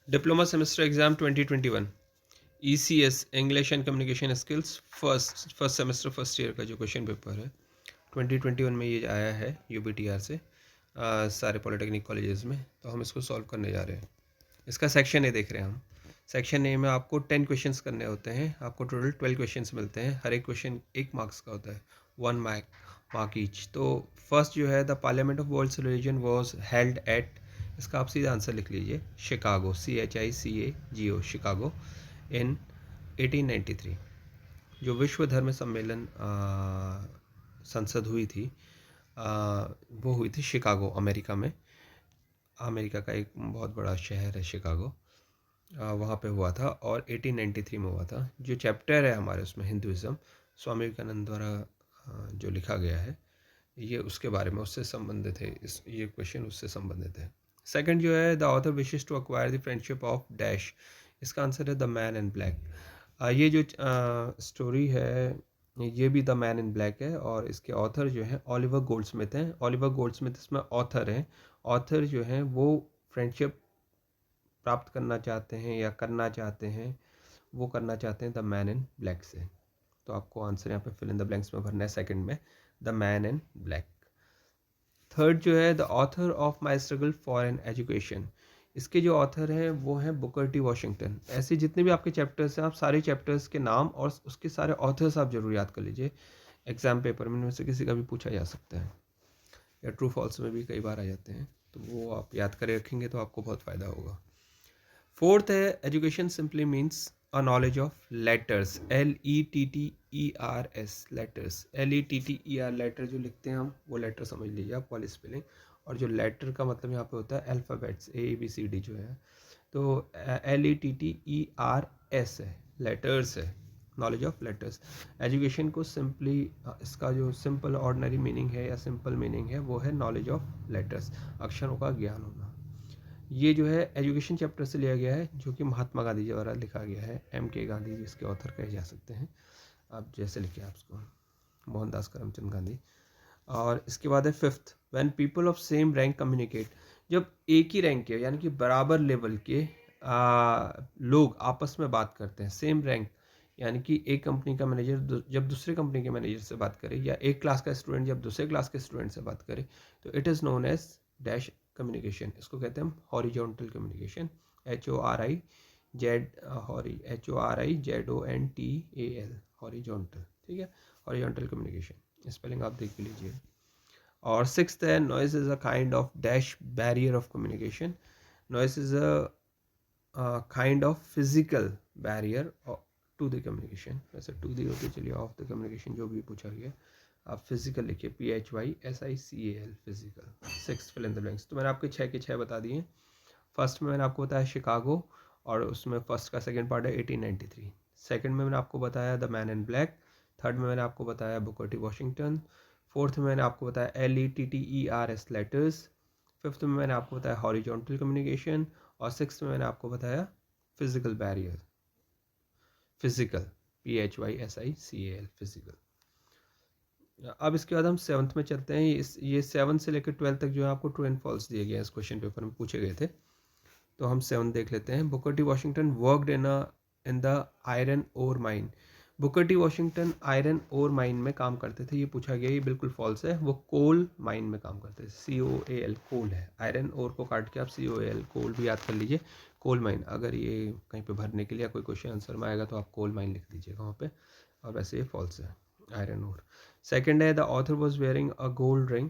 Diploma semester exam 2021 ECS English and communication skills first semester first year का जो question paper है 2021 में ये आया है UBTR से सारे पॉलिटेक्निक कॉलेजेस में। तो हम इसको सॉल्व करने जा रहे हैं। इसका सेक्शन ए देख रहे हैं हम। सेक्शन ए में आपको 10 क्वेश्चंस करने होते हैं। आपको टोटल 12 क्वेश्चंस मिलते हैं। हर एक क्वेश्चन 1 मार्क्स का होता है, 1 मार्क ईच। तो फर्स्ट जो है the parliament of world's religion was held at, इसका आप सीधा आंसर लिख लीजिए, शिकागो, CHICAGO, शिकागो इन 1893। जो विश्व धर्म सम्मेलन संसद हुई थी वो हुई थी शिकागो, अमेरिका में। अमेरिका का एक बहुत बड़ा शहर है शिकागो, वहाँ पे हुआ था और 1893 में हुआ था। जो चैप्टर है हमारे उसमें हिंदुज़म, स्वामी विवेकानंद द्वारा जो लिखा गया है, ये उसके बारे में, उससे संबंधित है। ये क्वेश्चन उससे संबंधित है। सेकंड जो है the author wishes to acquire the friendship of dash, इसका आंसर है द मैन इन ब्लैक। ये जो स्टोरी है ये भी द मैन इन ब्लैक है और इसके ऑथर जो हैं ओलिवर गोल्डस्मिथ हैं। ओलिवर गोल्डस्मिथ इसमें ऑथर हैं। ऑथर जो हैं वो फ्रेंडशिप प्राप्त करना चाहते हैं या करना चाहते हैं, वो करना चाहते हैं द मैन इन ब्लैक से। तो आपको आंसर यहाँ पे फिल इन द ब्लैंक्स में भरना है सेकंड में, the man in black. Third जो है the author of my struggle for an education, इसके जो ऑथर हैं वो हैं बुकर टी वॉशिंगटन। ऐसे जितने भी आपके चैप्टर्स हैं, आप सारे चैप्टर्स के नाम और उसके सारे ऑथर्स आप जरूर याद कर लीजिए। एग्जाम पेपर में इनमें से किसी का भी पूछा जा सकता है या ट्रू फॉल्स में भी कई बार आ जाते हैं, तो वो आप याद करे रखेंगे तो आपको बहुत फ़ायदा होगा। फोर्थ है education simply means a knowledge of letters, LETTERS, letters, LETTER, letter जो लिखते हैं हम वो लेटर समझ लीजिए आप, वाली स्पेलिंग। और जो लेटर का मतलब यहाँ पे होता है अल्फ़ाबेट्स, ABCD जो है, तो LETTERS है, लेटर्स है, नॉलेज ऑफ लेटर्स। एजुकेशन को सिंपली, इसका जो सिंपल ऑर्डिनरी मीनिंग है या सिंपल मीनिंग है वो है नॉलेज ऑफ लेटर्स, अक्षरों का ज्ञान होना। ये जो है एजुकेशन चैप्टर से लिया गया है, जो कि महात्मा गांधी द्वारा लिखा गया है। MK गांधी जिसके ऑथर कहे जा सकते हैं, आप जैसे लिखे आप उसको, मोहनदास करमचंद गांधी। और इसके बाद है fifth, when people of same rank communicate, जब एक ही रैंक के यानी कि बराबर लेवल के लोग आपस में बात करते हैं। सेम रैंक यानी कि एक कंपनी का मैनेजर जब दूसरे कंपनी के मैनेजर से बात करे, या एक क्लास का स्टूडेंट जब दूसरे क्लास के स्टूडेंट से बात करे, तो it is known as dash communication. इसको कहते हैं हम हॉरिजॉन्टल कम्युनिकेशन, HORIZONTAL, हॉरिजॉन्टल, ठीक है, हॉरिजॉन्टल कम्युनिकेशन, स्पेलिंग आप देख लीजिए। और सिक्स्थ है noise is a kind of dash barrier of communication. Noise is a kind of physical barrier to the communication. वैसे टू दी होती चलिए, ऑफ द कम्युनिकेशन जो भी पूछा गया आप फिजिकल लिखिए, PHYSICAL, physical. Six fill in the blanks. तो मैंने आपके 6 के 6 बता दिए। फर्स्ट में मैंने आपको बताया शिकागो, और उसमें फर्स्ट का सेकंड पार्ट है 1893। सेकंड में मैंने आपको बताया the man in black. Third में मैंने आपको बताया बुकर टी वॉशिंगटन। फोर्थ में मैंने आपको बताया LETTERS, लेटर्स। फिफ्थ में मैंने आपको बताया हॉरिजॉन्टल कम्युनिकेशन। और सिक्स्थ में मैंने आपको बताया physical barrier, physical, PHYSICAL, physical. अब इसके बाद हम सेवन्थ में चलते हैं। ये 7 से लेकर 12 तक जो है आपको ट्रू एंड फॉल्स दिए गए हैं, इस क्वेश्चन पेपर में पूछे गए थे। तो हम 7 देख लेते हैं। Booker T Washington worked in the iron ore mine. Booker T Washington iron ore mine में काम करते थे, ये पूछा गया, ये बिल्कुल फॉल्स है। वो कोल माइन में काम करते थे, COAL, कोल है। आयरन ओर को काट के आप COAL, कोल भी याद कर लीजिए, कोल माइन। अगर ये कहीं पे भरने के लिए कोई क्वेश्चन आंसर में आएगा तो आप कोल माइन लिख दीजिएगा वहाँ पे। और वैसे ये फॉल्स है, आयरन ओर। सेकेंड है the author was wearing a gold ring.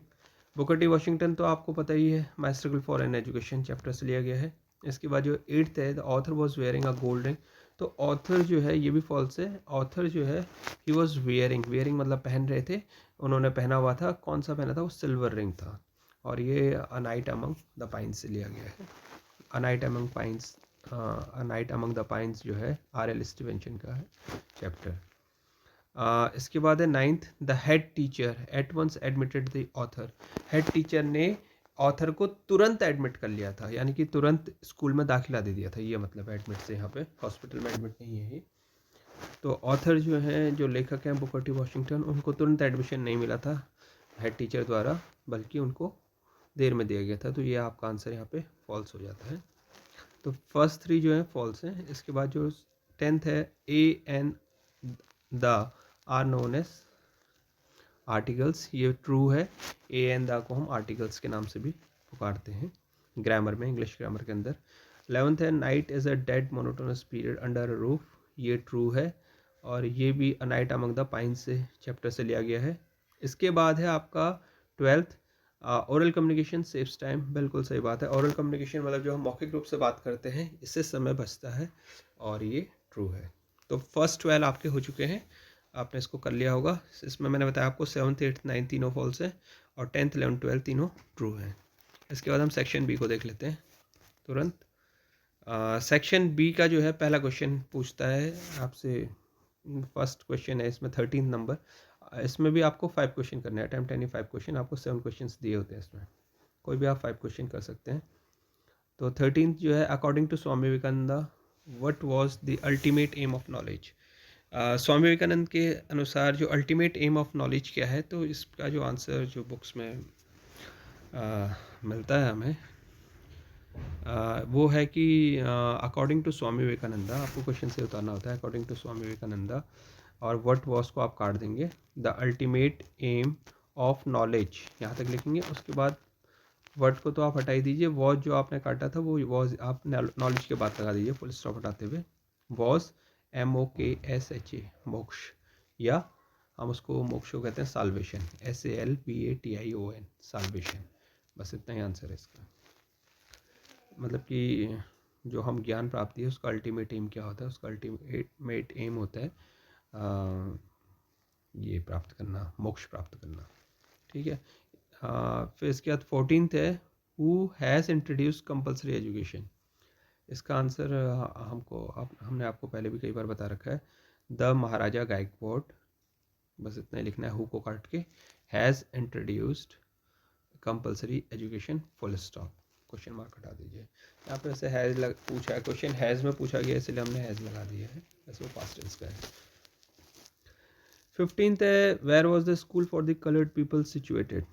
Booker T Washington तो आपको पता ही है, माई struggle for an education chapter से लिया गया है। इसके बाद जो 8th है the author was wearing a gold ring. तो ऑथर जो है ये भी फॉल्स है। ऑथर जो है ही वॉज वेयरिंग, वेयरिंग मतलब पहन रहे थे, उन्होंने पहना हुआ था। कौन सा पहना था? वो सिल्वर रिंग था। और ये a night among the pines से लिया गया है। A night among pines, a night among the pines जो है RL स्टीवेंसन का है चैप्टर। इसके बाद है 9th, the head teacher at once admitted the author. Head teacher ने ऑथर को तुरंत एडमिट कर लिया था, यानी कि तुरंत स्कूल में दाखिला दे दिया था, ये मतलब एडमिट से यहाँ पे हॉस्पिटल में एडमिट नहीं है ये। तो ऑथर जो हैं, जो लेखक हैं बुकर टी वॉशिंगटन, उनको तुरंत एडमिशन नहीं मिला था हेड टीचर द्वारा, बल्कि उनको देर में दिया गया था। तो ये आपका आंसर यहाँ पे फॉल्स हो जाता है। तो फर्स्ट 3 जो है फॉल्स हैं। इसके बाद जो 10th है, a and the are known as articles, ये ट्रू है। ए एंड द को हम आर्टिकल्स के नाम से भी पुकारते हैं ग्रामर में, इंग्लिश ग्रामर के अंदर। 11th है, night is a dead monotonous period under a roof, ये ट्रू है, और ये भी a night among the pine से चैप्टर से लिया गया है। इसके बाद है आपका 12th, oral communication saves time, बिल्कुल सही बात है। ओरल कम्युनिकेशन मतलब जो हम मौखिक रूप से बात करते हैं, इससे समय बचता है, और ये ट्रू है। तो फर्स्ट 12 आपके हो चुके हैं, आपने इसको कर लिया होगा। इसमें मैंने बताया आपको 7th 8th 9th तीनों फॉल्स है, और 10th 11th 12th तीनों ट्रू हैं। इसके बाद हम सेक्शन बी को देख लेते हैं तुरंत। सेक्शन बी का जो है पहला क्वेश्चन पूछता है आपसे, फर्स्ट क्वेश्चन है इसमें 13 नंबर। इसमें भी आपको 5 क्वेश्चन करने हैं, अटेम्प्ट एनी 5 क्वेश्चन, आपको 7 क्वेश्चन दिए होते हैं इसमें, कोई भी आप 5 क्वेश्चन कर सकते हैं। तो 13th जो है, according to Swami Vivekananda what was the ultimate aim of knowledge. Swami Vivekananda के अनुसार जो अल्टीमेट एम ऑफ नॉलेज क्या है, तो इसका जो आंसर जो बुक्स में मिलता है हमें, वो है कि अकॉर्डिंग टू स्वामी विवेकानंद, आपको क्वेश्चन से उतारना होता है अकॉर्डिंग टू स्वामी विवेकानंद, और व्हाट वाज को आप काट देंगे, the ultimate aim of knowledge यहाँ तक लिखेंगे। उसके बाद वर्ड को तो आप हटा ही दीजिए, वॉज जो आपने काटा था वो वॉज आप नॉलेज के बाद लगा दीजिए फुल स्टॉप हटाते हुए। वॉज MOKSHA मोक्ष, या हम उसको मोक्ष को कहते हैं साल्वेशन, SALVATION साल्वेशन। बस इतना ही आंसर है इसका। मतलब कि जो हम ज्ञान प्राप्ति है उसका अल्टीमेट एम क्या होता है, उसका अल्टीमेट एम होता है ये प्राप्त करना, मोक्ष प्राप्त करना। ठीक है। फिर इसके बाद 14th है, who has introduce compulsory education. इसका आंसर हमने आपको पहले भी कई बार बता रखा है, द महाराजा गायकवाड। बस इतना ही लिखना है, हु को काट के, has introduced compulsory education full stop, question mark हटा दीजिए। यहाँ पे ऐसे हैज़ पूछा है, क्वेश्चन हैज़ में पूछा गया इसलिए हमने हैज़ लगा दिया है, ऐसे वो पास्ट टेंस का है। 15th है, where was the school for the coloured people situated.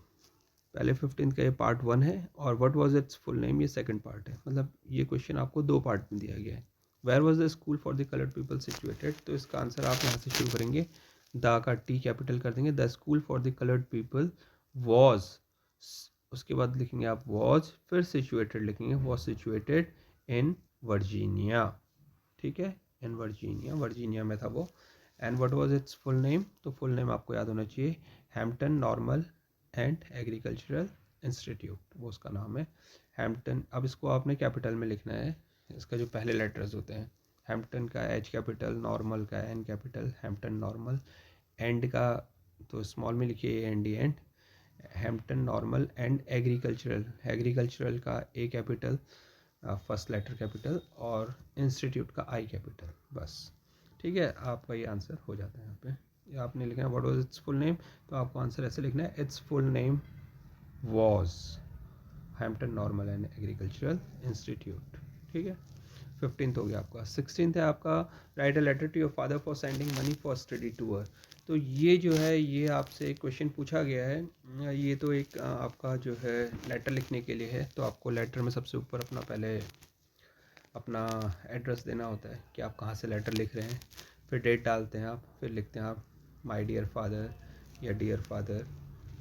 पहले 15th का ये पार्ट 1 है, और what was its full name ये सेकंड पार्ट है। मतलब ये क्वेश्चन आपको 2 पार्ट में दिया गया है। Where was the school for the coloured people situated, तो इसका आंसर आप यहाँ से शुरू करेंगे, द का टी कैपिटल कर देंगे, the school for the coloured people was, उसके बाद लिखेंगे आप वॉज, फिर सिचुएटेड लिखेंगे, वॉज सिचुएटेड इन वर्जीनिया। ठीक है, इन वर्जीनिया, वर्जीनिया में था वो। And what was its full name, तो फुल नेम आपको याद होना चाहिए, Hampton Normal and Agricultural institute, वो उसका नाम है हैम्पटन। अब इसको आपने कैपिटल में लिखना है, इसका जो पहले लेटर्स होते हैं, हैम्पटन का H कैपिटल, नॉर्मल का N capital, Hampton Normal, and का तो स्मॉल में लिखिए and and, Hampton Normal and Agricultural, Agricultural का A capital first letter capital, और इंस्टीट्यूट का I कैपिटल, बस। ठीक है, आपका ये आंसर हो जाता है। यहाँ पे आपने लिखना है what was its full name, तो आपको आंसर ऐसे लिखना है, its full name was Hampton Normal and Agricultural Institute. ठीक है, 15th हो गया आपका। 16th है आपका, write a letter to your father for sending money for study tour. तो ये जो है, ये आपसे एक क्वेश्चन पूछा गया है, ये तो एक आपका जो है लेटर लिखने के लिए है, तो आपको लेटर में सबसे ऊपर अपना पहले अपना एड्रेस देना होता है कि आप कहाँ से लेटर लिख रहे हैं, फिर डेट डालते हैं आप, फिर लिखते हैं आप माय डियर फादर या डियर फादर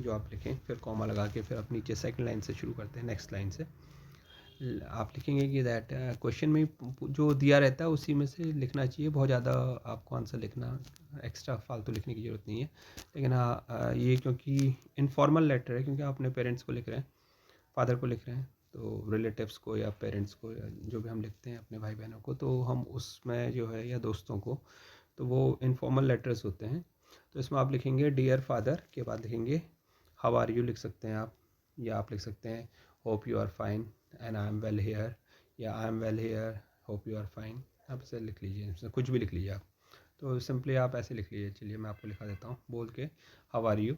जो आप लिखें, फिर कॉमा लगा के फिर आप नीचे सेकंड लाइन से शुरू करते हैं, नेक्स्ट लाइन से आप लिखेंगे कि दैट क्वेश्चन में जो दिया रहता है उसी में से लिखना चाहिए, बहुत ज़्यादा आपको आंसर लिखना, एक्स्ट्रा फालतू लिखने की ज़रूरत नहीं है। लेकिन हाँ, ये क्योंकि इनफॉर्मल लेटर है, क्योंकि आप अपने पेरेंट्स को लिख रहे हैं, फादर को लिख रहे हैं, तो रिलेटिव्स को या पेरेंट्स को या जो भी हम लिखते हैं अपने भाई बहनों को, तो हम उसमें जो है या दोस्तों को, तो वो इनफॉर्मल लेटर्स होते हैं। तो इसमें आप लिखेंगे डियर फादर के बाद लिखेंगे हाउ आर यू लिख सकते हैं आप, या आप लिख सकते हैं hope you are fine and I am well here, या I am well here hope you are fine, आप इसे लिख लीजिए, इसमें कुछ भी लिख लीजिए आप। तो सिंपली आप ऐसे लिख लीजिए, चलिए मैं आपको लिखा देता हूँ बोल के, how are you,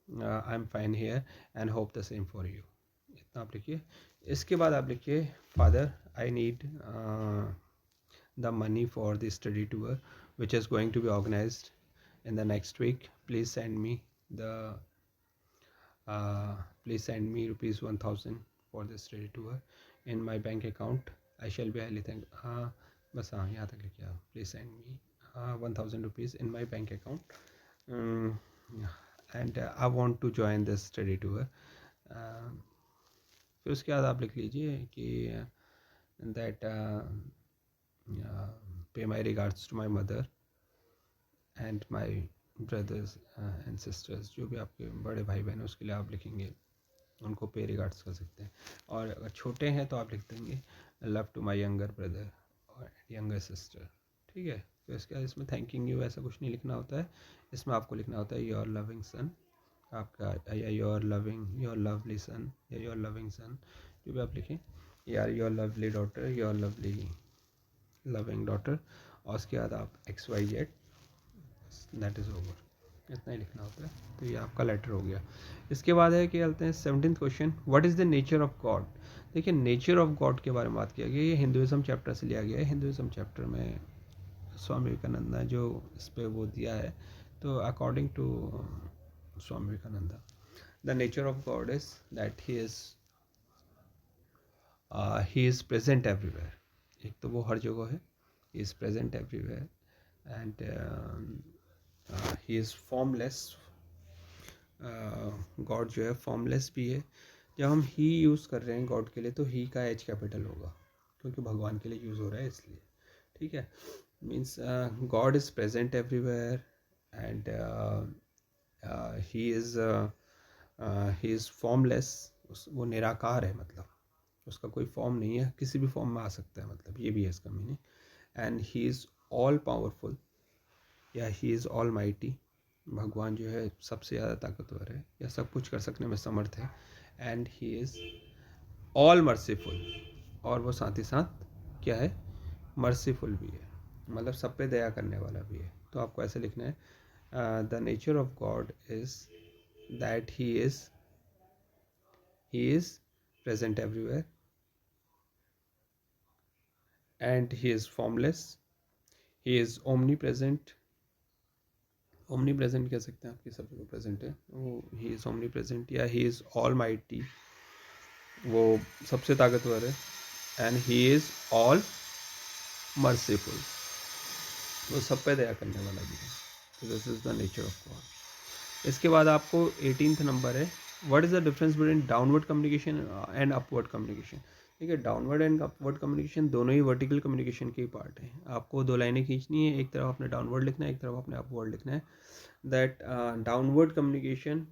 I am fine here and hope the same for you, इतना आप लिखिए। इसके बाद आप लिखिए father I need the money for the study tour which is going to be organised in the next week. Please send me the please send me rupees 1000 for the study tour in my bank account I shall be highly thank, हाँ बस हाँ यहाँ तक लिखिए आप, please send me 1000 rupees in my bank account and I want to join this study tour. फिर उसके बाद आप लिख लीजिए कि that pay my regards to my mother and my brothers and sisters, जो भी आपके बड़े भाई बहन हैं उसके लिए आप लिखेंगे, उनको पे रिगार्ड्स कर सकते हैं। और अगर छोटे हैं तो आप लिख देंगे love to my younger brother और यंगर सिस्टर, ठीक है। तो इसके बाद इसमें थैंकिंग यू ऐसा कुछ नहीं लिखना होता है, इसमें आपको लिखना होता है योर लविंग सन आपका, या योर लवली सन या योर लविंग सन, जो भी आप लिखें, या your lovely daughter, your lovely loving daughter, और उसके बाद आप XYZ, दैट इज़ ओवर, इतना ही लिखना होता है। तो ये आपका लेटर हो गया। इसके बाद है कि कहते हैं 17th question, what is the nature of God. देखिए नेचर ऑफ गॉड के बारे में बात किया गया, ये हिंदुइज्म चैप्टर से लिया गया है। हिंदुइज्म चैप्टर में स्वामी विवेकानंद ने जो इस पर वो दिया है, तो according to Swami Vivekananda, the nature of God is that he is present everywhere. एक तो वो हर जगह है, he is present everywhere, and he is formless. God जो है फॉर्मलेस भी है। जब हम ही यूज़ कर रहे हैं गॉड के लिए तो ही का एच कैपिटल होगा, क्योंकि भगवान के लिए यूज़ हो रहा है इसलिए, ठीक है। Means God is present everywhere and he is formless. वो निराकार है, मतलब उसका कोई फॉर्म नहीं है, किसी भी फॉर्म में आ सकता है, मतलब ये भी है इसका meaning. And he is all powerful या ही इज़ ऑल माइटी। भगवान जो है सबसे ज़्यादा ताकतवर है या सब कुछ कर सकने में समर्थ है। And he is all merciful, और वो साथ ही साथ क्या है, मर्सीफुल भी है, मतलब सब पे दया करने वाला भी है। तो आपको ऐसे लिखना है, the nature of God is that he is present everywhere and he is formless, he is omni present कह सकते हैं, आपकी सब जगह प्रेजेंट है वो, ही इज़ ओमनी प्रेजेंट, या ही इज़ ऑल माइटी, वो सबसे ताकतवर है। And he is all merciful, वो सब पे दया करने वाला भी है। तो this is the nature of God. इसके बाद आपको 18th नंबर है, what is the difference between downward communication and upward communication. ठीक है, डाउनवर्ड एंड अपवर्ड कम्युनिकेशन दोनों ही वर्टिकल कम्युनिकेशन के ही पार्ट हैं। आपको दो लाइनें खींचनी है, एक तरफ आपने डाउनवर्ड लिखना है, एक तरफ आपने अपवर्ड लिखना है। That downward communication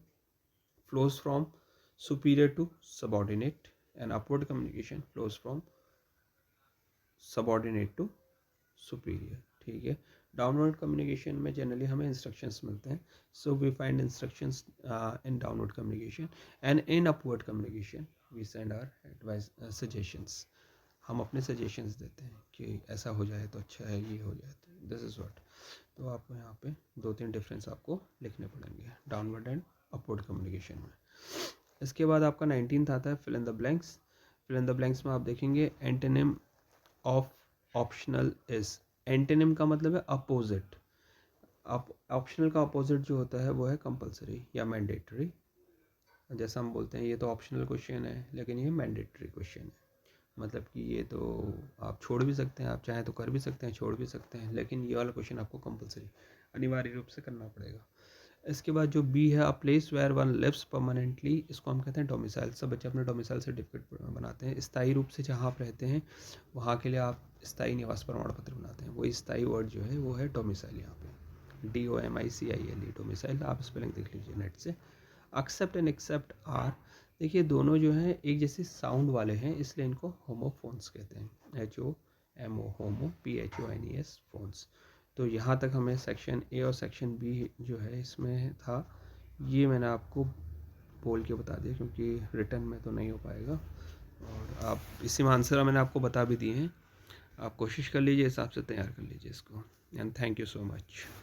flows from superior to subordinate and upward communication flows from subordinate to superior, ठीक है। डाउनवर्ड कम्युनिकेशन में जनरली हमें इंस्ट्रक्शंस मिलते हैं, so we find instructions in downward communication, and in upward communication we send our advice suggestions. हम अपने suggestions देते हैं कि ऐसा हो जाए तो अच्छा है, ये हो जाए तो दिस इज़ व्हाट। तो आपको यहाँ पे 2-3 डिफरेंस आपको लिखने पड़ेंगे डाउनवर्ड एंड अपवर्ड कम्युनिकेशन में। इसके बाद आपका 19th आता है fill in the blanks. Fill in the blanks में आप देखेंगे antonym of optional is. Antonym का मतलब है अपोजिट। ऑप्शनल का अपोजिट जो होता है वो है कंपलसरी या मैंडेटरी। जैसा हम बोलते हैं ये तो ऑप्शनल क्वेश्चन है लेकिन ये मैंडेटरी क्वेश्चन है, मतलब कि ये तो आप छोड़ भी सकते हैं, आप चाहें तो कर भी सकते हैं, छोड़ भी सकते हैं, लेकिन ये वाला क्वेश्चन आपको कंपलसरी अनिवार्य रूप से करना पड़ेगा। इसके बाद जो बी है, a place where one lives permanently, इसको हम कहते हैं डोमिसाइल। सब बच्चे अपने डोमिसाइल सर्टिफिकेट बनाते हैं। स्थायी रूप से जहाँ आप रहते हैं वहाँ के लिए आप स्थायी निवास प्रमाण पत्र बनाते हैं, वही स्थायी वर्ड जो है वो है डोमिसाइल। यहाँ पे DOMICILE डोमिसाइल, आप स्पेलिंग देख लीजिए नेट से। एक्सेप्ट एंड एक्सेप्ट आर, देखिए दोनों जो हैं एक जैसे साउंड वाले हैं, इसलिए इनको होमोफोन्स कहते हैं। HOMO होमो, PHONES फोन्स। तो यहाँ तक हमें सेक्शन ए और सेक्शन बी जो है इसमें था, ये मैंने आपको बोल के बता दिया क्योंकि रिटर्न में तो नहीं हो पाएगा, और आप इसी में आंसर मैंने आपको बता भी दिए हैं। आप कोशिश कर लीजिए, हिसाब से तैयार कर लीजिए इसको, and thank you so much.